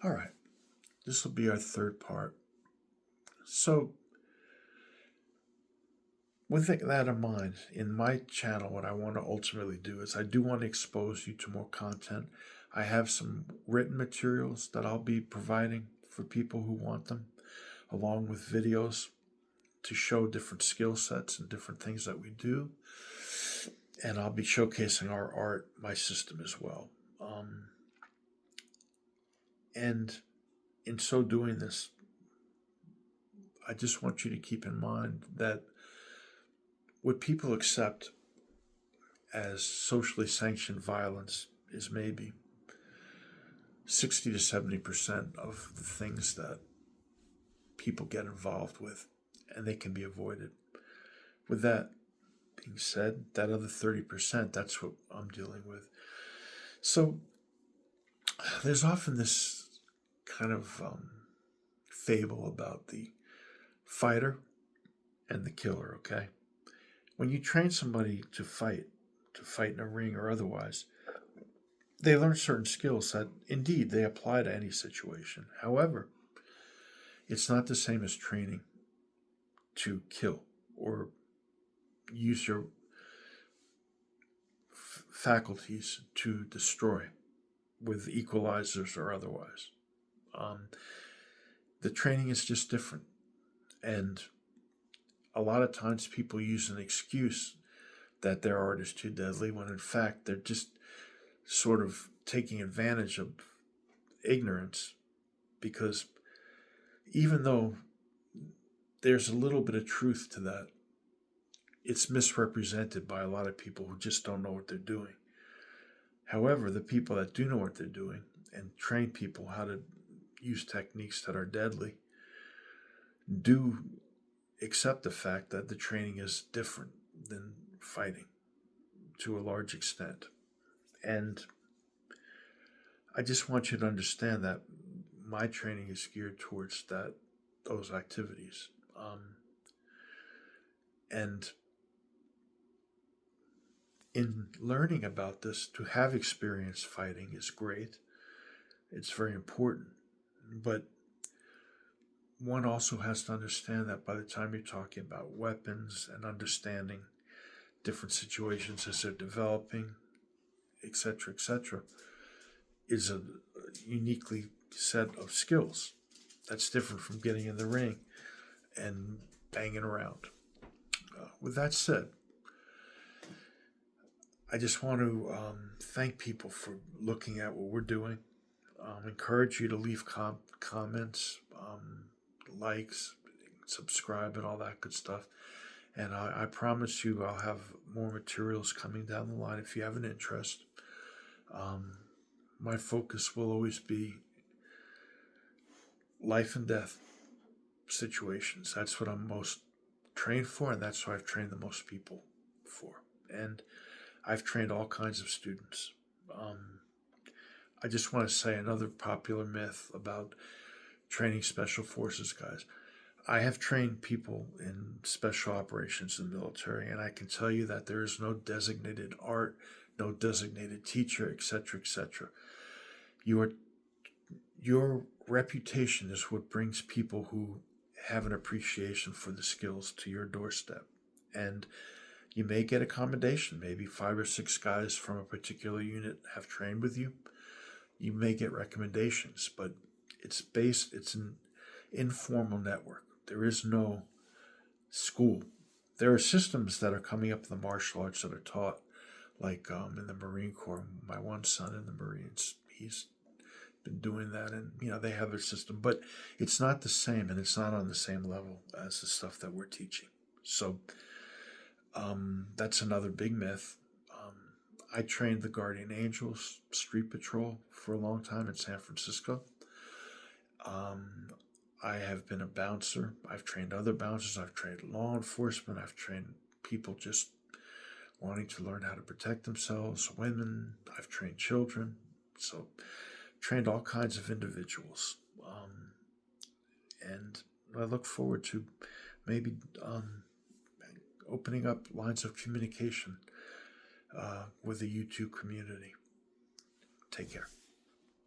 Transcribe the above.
All right, this will be our third part. So, with that in mind, in my channel, what I want to ultimately do is I do want to expose you to more content. I have some written materials that I'll be providing for people who want them, along with videos to show different skill sets and different things that we do. And I'll be showcasing our art, my system as well. And in so doing this, I just want you to keep in mind that what people accept as socially sanctioned violence is maybe 60 to 70% of the things that people get involved with, and they can be avoided. With that being said, that other 30%, that's what I'm dealing with. So there's often this kind of fable about the fighter and the killer, okay? When you train somebody to fight in a ring or otherwise, they learn certain skills that indeed they apply to any situation. However, it's not the same as training to kill or use your faculties to destroy with equalizers or otherwise. Um, the training is just different. And a lot of times people use an excuse that their art is too deadly when in fact they're just sort of taking advantage of ignorance, because even though there's a little bit of truth to that, it's misrepresented by a lot of people who just don't know what they're doing. However, the people that do know what they're doing and train people how to use techniques that are deadly do accept the fact that the training is different than fighting to a large extent. And I just want you to understand that my training is geared towards those activities. And in learning about this, to have experience fighting is great. It's very important. But one also has to understand that by the time you're talking about weapons and understanding different situations as they're developing, etc., is a uniquely set of skills that's different from getting in the ring and banging around. With that said, I just want to thank people for looking at what we're doing. Encourage you to leave comments, likes, subscribe, and all that good stuff. And I promise you I'll have more materials coming down the line if you have an interest. My focus will always be life and death situations. That's what I'm most trained for, and that's what I've trained the most people for. And I've trained all kinds of students. I just want to say another popular myth about training special forces guys. I have trained people in special operations in the military, and I can tell you that there is no designated art, no designated teacher, etc. Your reputation is what brings people who have an appreciation for the skills to your doorstep. And you may get accommodation. Maybe 5 or 6 guys from a particular unit have trained with you. You may get recommendations, but it's an informal network. There is no school. There are systems that are coming up in the martial arts that are taught, like in the Marine Corps. My one son in the Marines, he's been doing that, and they have their system, but it's not the same, and it's not on the same level as the stuff that we're teaching. So that's another big myth. I trained the Guardian Angels Street Patrol for a long time in San Francisco. I have been a bouncer. I've trained other bouncers. I've trained law enforcement. I've trained people just wanting to learn how to protect themselves, women. I've trained children. So trained all kinds of individuals. And I look forward to maybe opening up lines of communication with the YouTube community. Take care.